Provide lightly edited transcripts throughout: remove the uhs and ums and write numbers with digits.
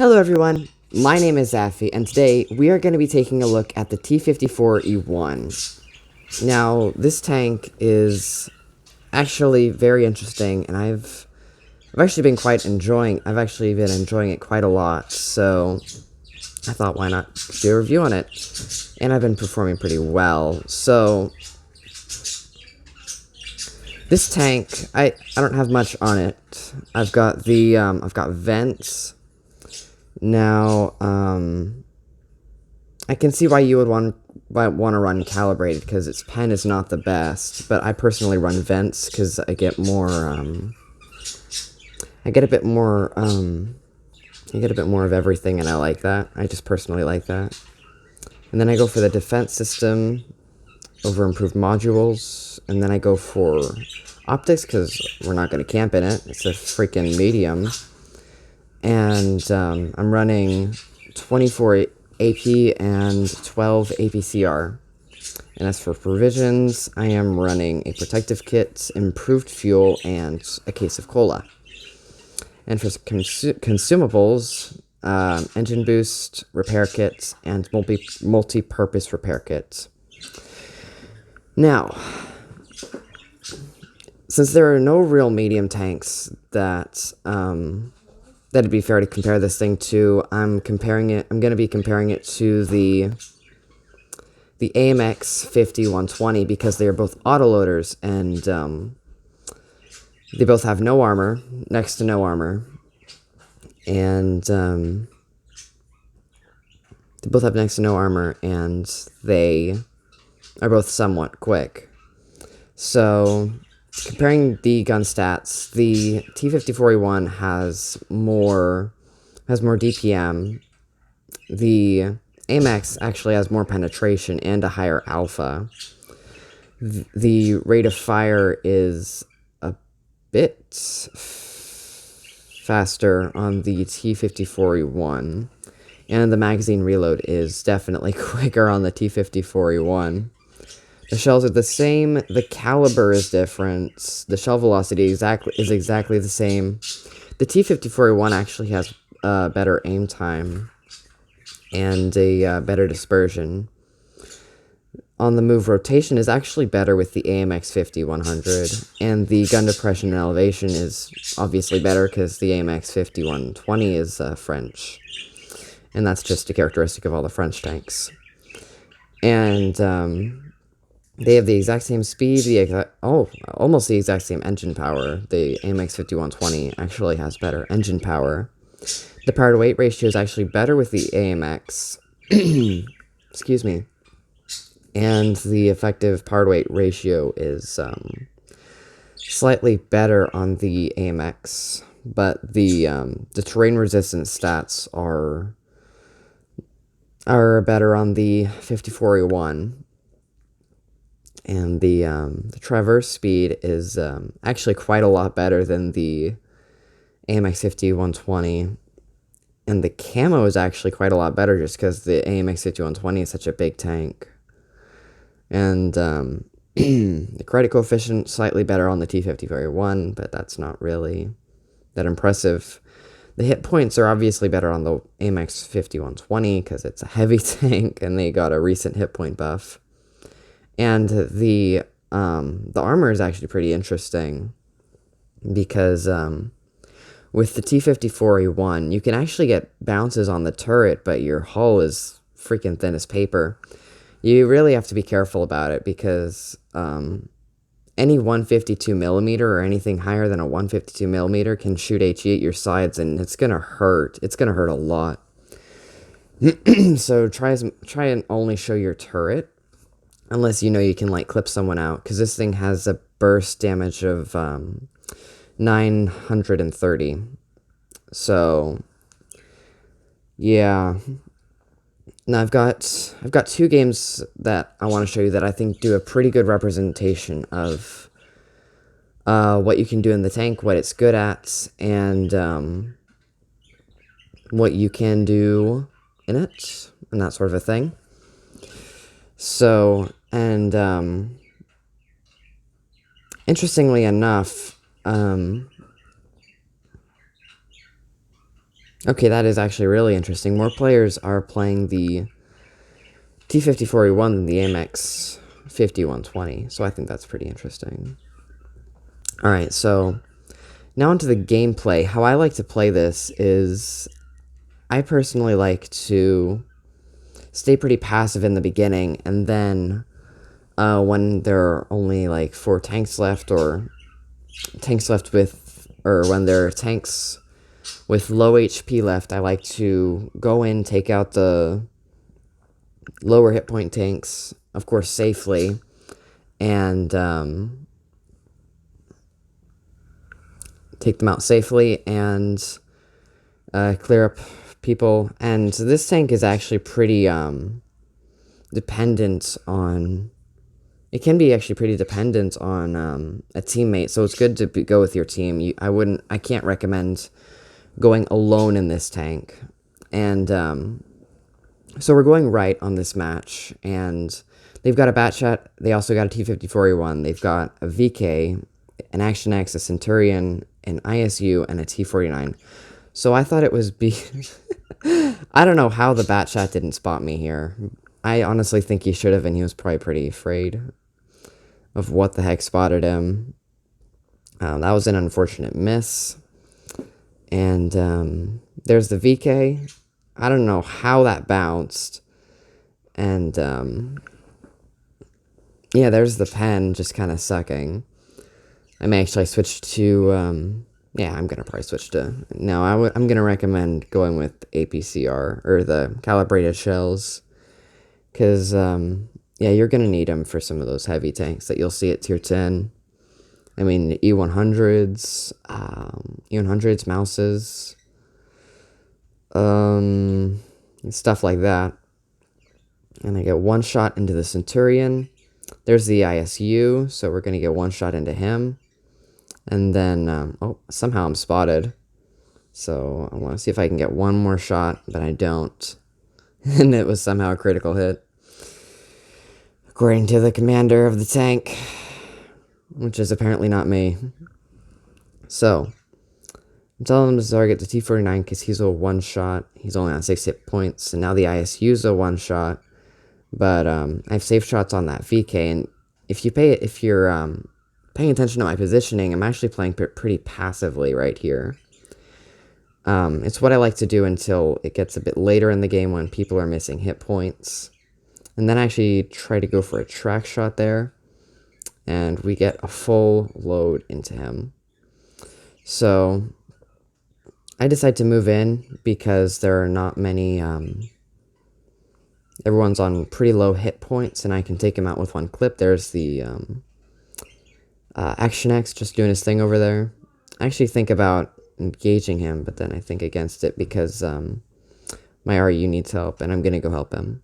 Hello everyone, my name is Zaffy, and today we are going to be taking a look at the T54E1. Now, this tank is actually very interesting, and I've actually been enjoying it quite a lot, so I thought why not do a review on it, and I've been performing pretty well. So, this tank, I don't have much on it. I've got vents. Now, I can see why you would want to run calibrated, because its pen is not the best, but I personally run vents because I get more, I get a bit more of everything, and I like that. I just personally like that. And then I go for the defense system over improved modules, and then I go for optics because we're not going to camp in it. It's a freaking medium. And I'm running 24 AP and 12 APCR. And as for provisions, I am running a protective kit, improved fuel, and a case of cola. And for consumables, engine boost, repair kit, and multi-purpose repair kit. Now, since there are no real medium tanks that that'd be fair to compare this thing to, I'm going to be comparing it to the AMX 5120, because they are both autoloaders, and they both have no armor, next to no armor, and they both have next to no armor, and they are both somewhat quick. So, comparing the gun stats, the T54E1 has more DPM. The AMX actually has more penetration and a higher alpha. The rate of fire is a bit faster on the T54E1, and the magazine reload is definitely quicker on the T54E1. The shells are the same, the caliber is different, the shell velocity is exactly the same. The T54E1 actually has better aim time and a better dispersion. On the move, rotation is actually better with the AMX 5100, and the gun depression and elevation is obviously better because the AMX 5120 is French, and that's just a characteristic of all the French tanks. And they have the exact same speed, almost the exact same engine power. The AMX 5120 actually has better engine power. The power to weight ratio is actually better with the AMX. Excuse me. And the effective power to weight ratio is slightly better on the AMX, but the terrain resistance stats are better on the 54E1. And the traverse speed is actually quite a lot better than the AMX 5120. And the camo is actually quite a lot better just because the AMX 5120 is such a big tank. And the credit coefficient slightly better on the T54E1, but that's not really that impressive. The hit points are obviously better on the AMX 5120 because it's a heavy tank and they got a recent hit point buff. And the armor is actually pretty interesting because with the T54E1, you can actually get bounces on the turret, but your hull is freaking thin as paper. You really have to be careful about it because any 152mm or anything higher than a 152mm can shoot HE at your sides, and it's gonna hurt. It's gonna hurt a lot. So try and only show your turret, unless you know you can like clip someone out, because this thing has a burst damage of 930. So yeah. Now I've got two games that I want to show you that I think do a pretty good representation of what you can do in the tank, what it's good at, and what you can do in it, and that sort of a thing. So, and interestingly enough, Okay, that is actually really interesting. More players are playing the T54E1 than the AMX 5120, so I think that's pretty interesting. Alright, so now onto the gameplay. How I like to play this is I personally like to stay pretty passive in the beginning, and then when there are only like 4 tanks left, or when there are tanks with low HP left, I like to go in, take out the lower hit point tanks, of course safely, and take them out safely and clear up people. And this tank is actually pretty dependent on... It can be actually pretty dependent on a teammate, so it's good to go with your team. I can't recommend going alone in this tank. And so we're going right on this match, and they've got a Batchat, they also got a T54E1, they've got a VK, an Action X, a Centurion, an ISU, and a T49. So I thought it was I don't know how the Batchat didn't spot me here. I honestly think he should have, and he was probably pretty afraid of what the heck spotted him. That was an unfortunate miss. And there's the VK. I don't know how that bounced. And yeah, there's the pen just kind of sucking. I may actually switch to... yeah, I'm going to probably switch to... No, I'm going to recommend going with APCR, or the calibrated shells. Because, yeah, you're going to need them for some of those heavy tanks that you'll see at tier 10. I mean, E100s, E100s, Mouses, stuff like that. And I get one shot into the Centurion. There's the ISU, so we're going to get one shot into him. And then, oh, somehow I'm spotted. So I want to see if I can get one more shot, but I don't. And it was somehow a critical hit, according to the commander of the tank, which is apparently not me. So I'm telling him to target the T49 because he's a one-shot. He's only on 6 hit points, and now the ISU's a one-shot. But I have safe shots on that VK, and if you're paying attention to my positioning, I'm actually playing pretty passively right here. It's what I like to do until it gets a bit later in the game when people are missing hit points. And then I actually try to go for a track shot there, and we get a full load into him. So I decide to move in because there are not many... everyone's on pretty low hit points, and I can take him out with one clip. There's the Action X just doing his thing over there. I actually think about engaging him, but then I think against it because my RU needs help, and I'm going to go help him.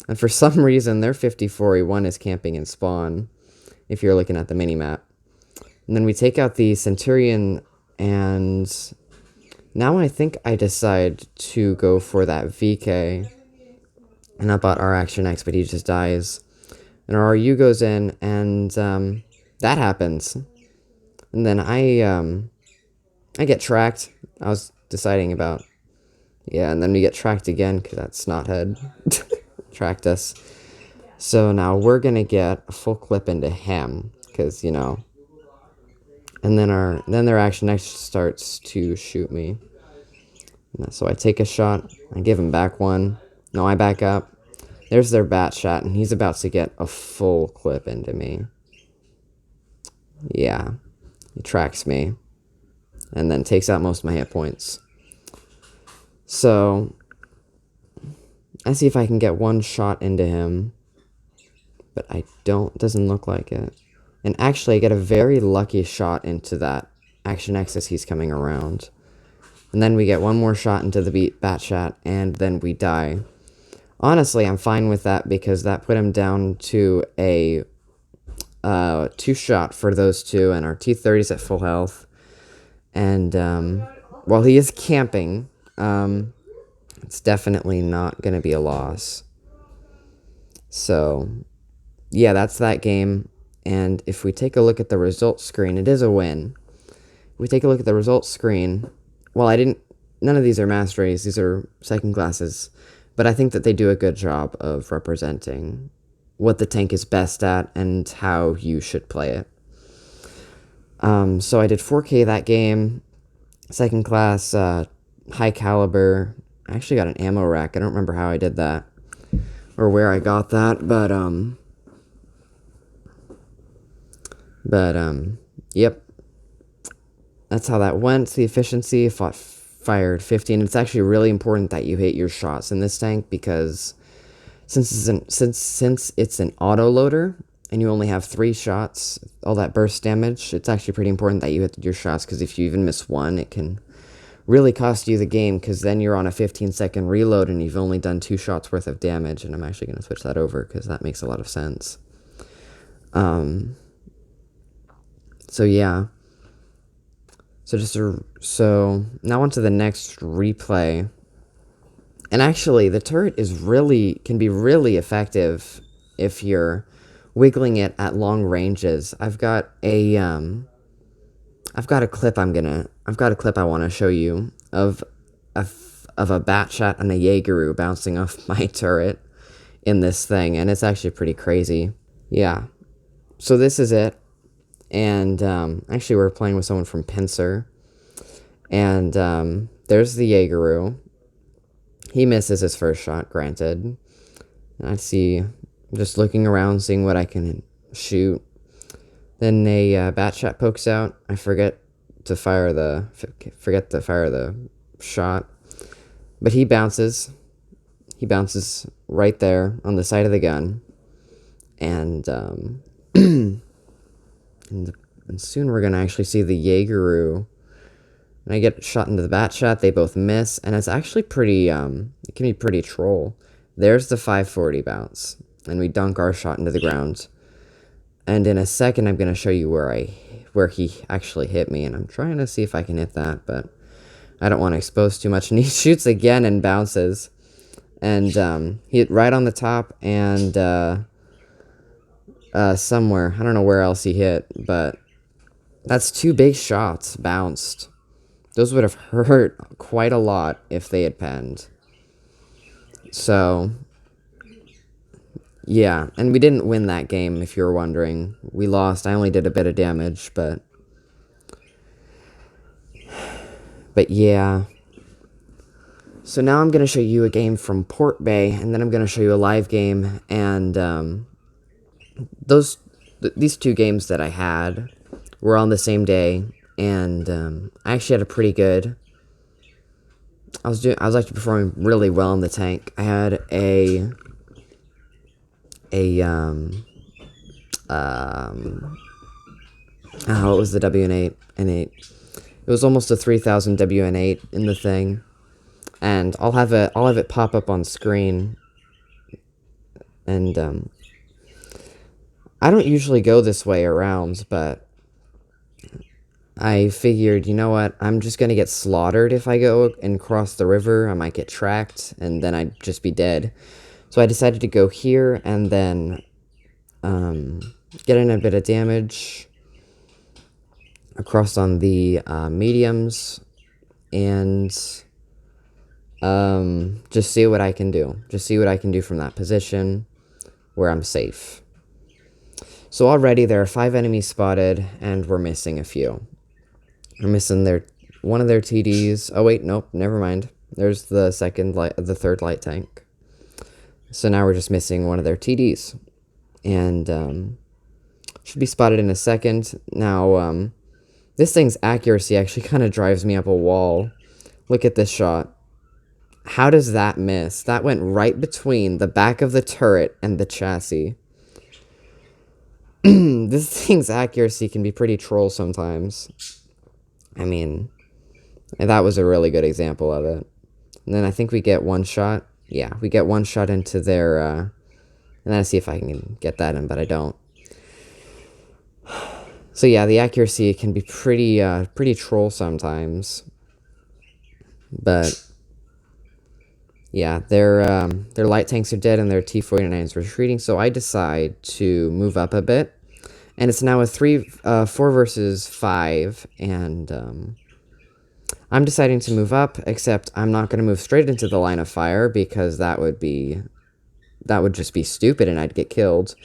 And for some reason, their 54E1 is camping in spawn, if you're looking at the minimap. And then we take out the Centurion, and now I think I decide to go for that VK. And I bought our Action X, but he just dies. And our RU goes in, and that happens. And then I get tracked. I was deciding about... Yeah, and then we get tracked again, because that snothead tracked us. So now we're going to get a full clip into him, because, you know... And then their Action X starts to shoot me. So I take a shot, I give him back one. No, I back up. There's their Batchat, and he's about to get a full clip into me. Yeah. He tracks me. And then takes out most of my hit points. So I see if I can get one shot into him. But I don't. Doesn't look like it. And actually, I get a very lucky shot into that Action X as he's coming around. And then we get one more shot into the Batchat, and then we die. Honestly, I'm fine with that because that put him down to a 2-shot for those two, and our T30's at full health. And while he is camping, it's definitely not going to be a loss. So, yeah, that's that game. And if we take a look at the results screen, it is a win. If we take a look at the results screen, well, I didn't none of these are masteries, these are second classes, but I think that they do a good job of representing what the tank is best at and how you should play it. So I did 4K that game, second class, high caliber. I actually got an ammo rack. I don't remember how I did that or where I got that, but yep. That's how that went. The efficiency, fired 15. It's actually really important that you hit your shots in this tank because since it's an auto loader and you only have 3 shots, all that burst damage, it's actually pretty important that you hit your shots, because if you even miss one, it can really cost you the game, because then you're on a 15-second reload and you've only done 2 shots worth of damage. And I'm actually going to switch that over because that makes a lot of sense. So yeah. So now on to the next replay. And actually, the turret can be really effective if you're wiggling it at long ranges. I've got a clip I want to show you of a bat shot and a Jaegeru bouncing off my turret in this thing, and it's actually pretty crazy. Yeah. So this is it. And actually, we're playing with someone from Pincer. And there's the Jaegeru. He misses his first shot, granted. I see, just looking around, seeing what I can shoot. Then a bat shot pokes out. I forget to fire the shot. But he bounces. He bounces right there on the side of the gun. And and soon we're going to actually see the Jaegeru. And I get shot into the bat shot. They both miss. And it's actually pretty, it can be pretty troll. There's the 540 bounce. And we dunk our shot into the ground. And in a second, I'm going to show you where he actually hit me. And I'm trying to see if I can hit that, but I don't want to expose too much. And he shoots again and bounces. And he hit right on the top and somewhere. I don't know where else he hit, but that's 2 big shots bounced. Those would have hurt quite a lot if they had penned. So, yeah. And we didn't win that game, if you were wondering. We lost. I only did a bit of damage, but yeah. So now I'm going to show you a game from Port Bay, and then I'm going to show you a live game. And these 2 games that I had were on the same day. And I actually had a pretty good. I was actually performing really well in the tank. I had what was the WN8? N8. It was almost a 3000 WN8 in the thing, and I'll have it pop up on screen. And I don't usually go this way around, but I figured, you know what, I'm just going to get slaughtered if I go and cross the river. I might get tracked, and then I'd just be dead. So I decided to go here, and then get in a bit of damage across on the mediums, and just see what I can do. Just see what I can do from that position where I'm safe. So already there are 5 enemies spotted, and we're missing a few. We're missing one of their TDs. Oh wait, nope, never mind. There's the third light tank. So now we're just missing one of their TDs. And should be spotted in a second. Now, this thing's accuracy actually kind of drives me up a wall. Look at this shot. How does that miss? That went right between the back of the turret and the chassis. This thing's accuracy can be pretty troll sometimes. I mean, that was a really good example of it. And then I think we get one shot. Yeah, we get one shot into their, and then I see if I can get that in, but I don't. So yeah, the accuracy can be pretty troll sometimes. But yeah, their light tanks are dead and their T-49 is retreating, so I decide to move up a bit. And it's now a 4 versus 5, and I'm deciding to move up, except I'm not going to move straight into the line of fire because that would just be stupid and I'd get killed.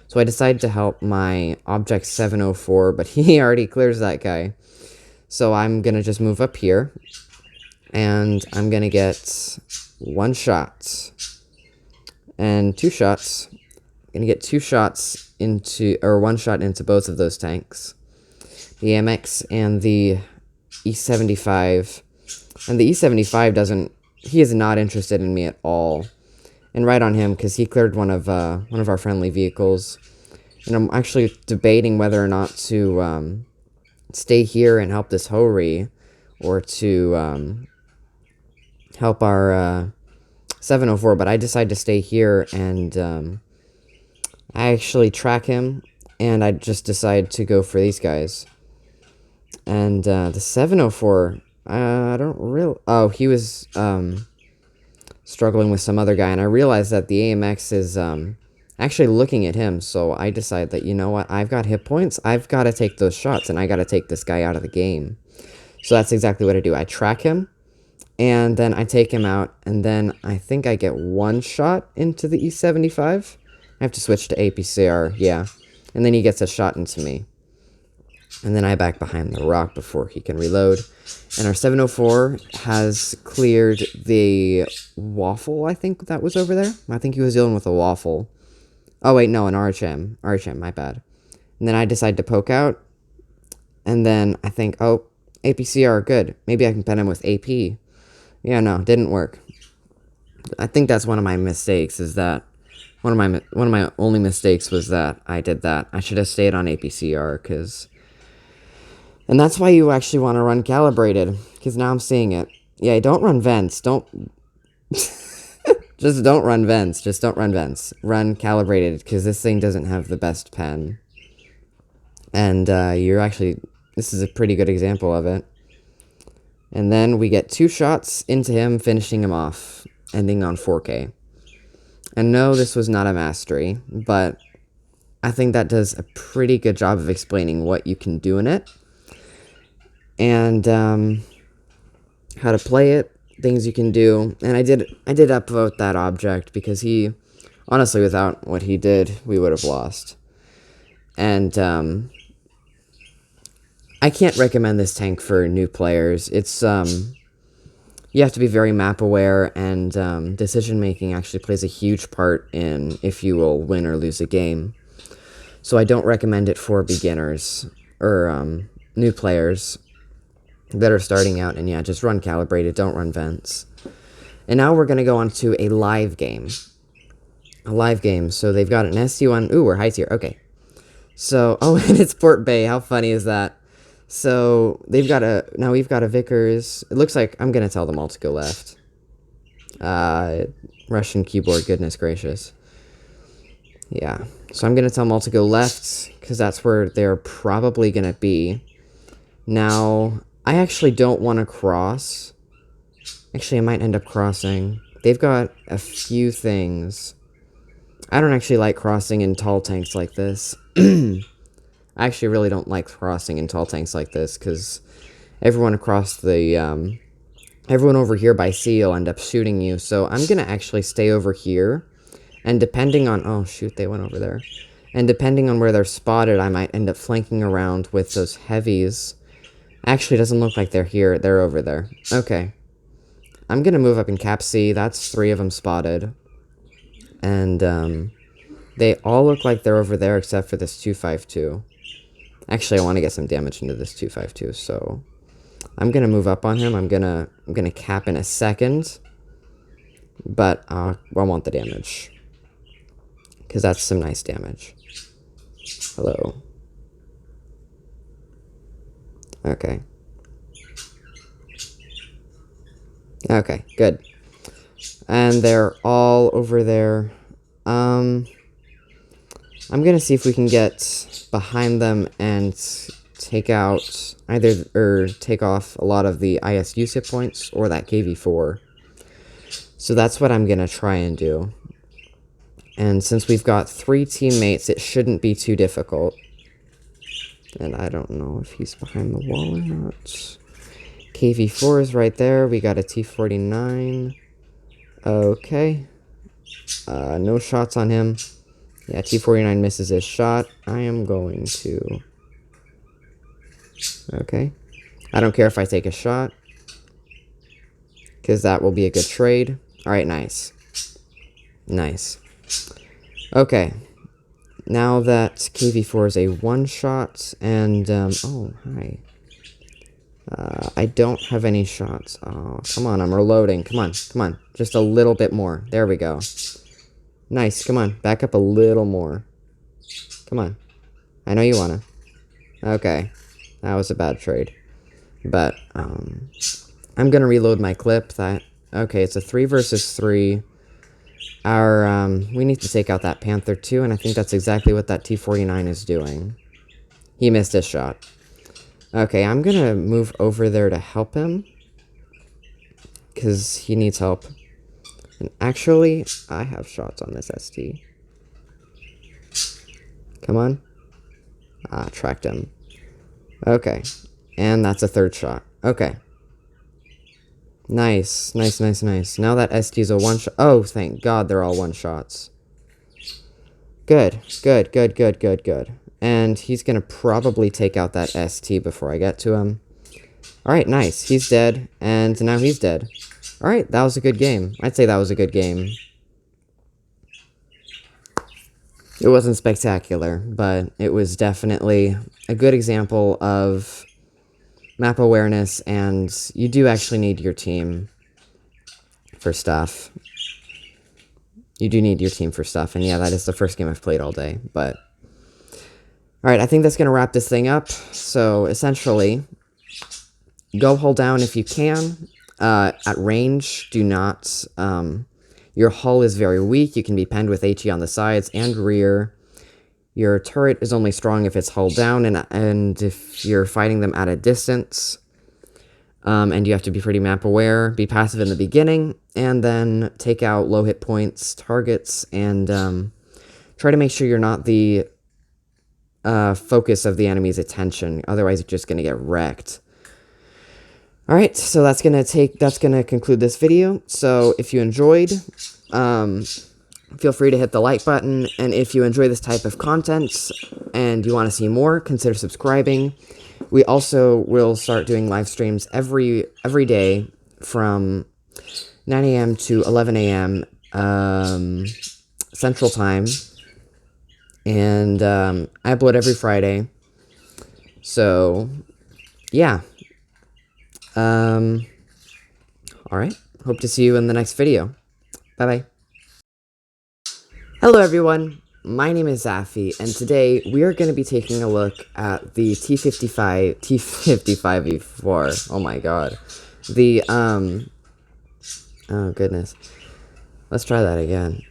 So I decided to help my object 704, but he already clears that guy. So I'm going to just move up here, and I'm going to get 1 shot and 2 shots. I'm going to get 2 shots into, or 1 shot into both of those tanks. The AMX and the E75. And the E75 he is not interested in me at all. And right on him, because he cleared one of our friendly vehicles. And I'm actually debating whether or not to stay here and help this Hori, or to help our 704. But I decide to stay here, and I actually track him, and I just decide to go for these guys. And the 704, I don't really... Oh, he was struggling with some other guy, and I realized that the AMX is actually looking at him, so I decide that, you know what, I've got hit points, I've got to take those shots, and I got to take this guy out of the game. So that's exactly what I do. I track him, and then I take him out, and then I think I get 1 shot into the E75. I have to switch to APCR, yeah. And then he gets a shot into me. And then I back behind the rock before he can reload. And our 704 has cleared the waffle, I think that was over there. I think he was dealing with a waffle. Oh, wait, no, an RHM. RHM, my bad. And then I decide to poke out. And then I think, oh, APCR, good. Maybe I can pen him with AP. Yeah, no, didn't work. I think that's one of my mistakes, is that... One of my only mistakes was that I did that. I should have stayed on APCR, because... And that's why you actually want to run calibrated, because now I'm seeing it. Yeah, don't run vents. Don't... Just don't run vents. Just don't run vents. Run calibrated, because this thing doesn't have the best pen. And you're actually... This is a pretty good example of it. And then we get 2 shots into him, finishing him off, ending on 4K. And no, this was not a mastery, but I think that does a pretty good job of explaining what you can do in it. And how to play it, things you can do. And I did upvote that object because he, honestly, without what he did, we would have lost. And I can't recommend this tank for new players. It's you have to be very map aware, and decision making actually plays a huge part in if you will win or lose a game. So I don't recommend it for beginners or new players that are starting out. And yeah, just run calibrated, don't run vents. And now we're going to go on to a live game. A live game. So they've got an SC1. Ooh, we're high tier. Okay. So, oh, and it's Port Bay. How funny is that? So they've got now we've got a Vickers. It looks like I'm going to tell them all to go left. Russian keyboard, goodness gracious. Yeah. So I'm going to tell them all to go left, because that's where they're probably going to be. Now, I actually don't want to cross. Actually, I might end up crossing. They've got a few things. I don't actually like crossing in tall tanks like this. I actually really don't like crossing in tall tanks like this, because everyone across the, everyone over here by sea will end up shooting you. So I'm going to actually stay over here. And depending on... Oh, shoot, they went over there. And depending on where they're spotted, I might end up flanking around with those heavies. Actually, it doesn't look like they're here. They're over there. Okay. I'm going to move up in Cap C. That's 3 of them spotted. And they all look like they're over there except for this 252. Actually, I want to get some damage into this 252, so... I'm going to move up on him. I'm gonna cap in a second. But I want the damage, because that's some nice damage. Hello. Okay. Okay, good. And they're all over there. I'm gonna see if we can get behind them and take out take off a lot of the ISU hit points or that KV4. So that's what I'm gonna try and do. And since we've got 3 teammates, it shouldn't be too difficult. And I don't know if he's behind the wall or not. KV4 is right there. We got a T49. Okay. No shots on him. Yeah, T49 misses his shot. I am going to... Okay. I don't care if I take a shot, because that will be a good trade. Alright, nice. Nice. Okay. Now that KV4 is a one-shot, and, oh, hi. I don't have any shots. Oh, come on, I'm reloading. Come on, come on. Just a little bit more. There we go. Nice, come on. Back up a little more. Come on. I know you wanna. Okay. That was a bad trade. But, I'm gonna reload my clip. Okay, it's a 3 versus 3. We need to take out that Panther too, and I think that's exactly what that T49 is doing. He missed his shot. Okay, I'm gonna move over there to help him, because he needs help. And actually, I have shots on this ST. Come on. Ah, tracked him. Okay, and that's a third shot. Okay. Nice, nice, nice, nice. Now that ST's a one-shot. Oh, thank God they're all one-shots. Good, good, good, good, good, good. And he's going to probably take out that ST before I get to him. Alright, nice. He's dead, and now he's dead. Alright, that was a good game. I'd say that was a good game. It wasn't spectacular, but it was definitely a good example of map awareness, and you do actually need your team for stuff. You do need your team for stuff, and yeah, that is the first game I've played all day, but... Alright, I think that's going to wrap this thing up. So, essentially, go hold down if you can. At range, do not... your hull is very weak. You can be penned with HE on the sides and rear. Your turret is only strong if it's hull down, and if you're fighting them at a distance. And you have to be pretty map aware. Be passive in the beginning, and then take out low hit points targets, and try to make sure you're not the... focus of the enemy's attention. Otherwise, you're just gonna get wrecked. Alright, so that's gonna conclude this video. So, if you enjoyed, feel free to hit the like button, and if you enjoy this type of content, and you want to see more, consider subscribing. We also will start doing live streams every day from 9 a.m. to 11 a.m. Central Time. And I upload every Friday. So, yeah. Alright. Hope to see you in the next video. Bye-bye. Hello, everyone. My name is Zafi, and today we are going to be taking a look at the T55E4. Oh my god. Oh goodness. Let's try that again.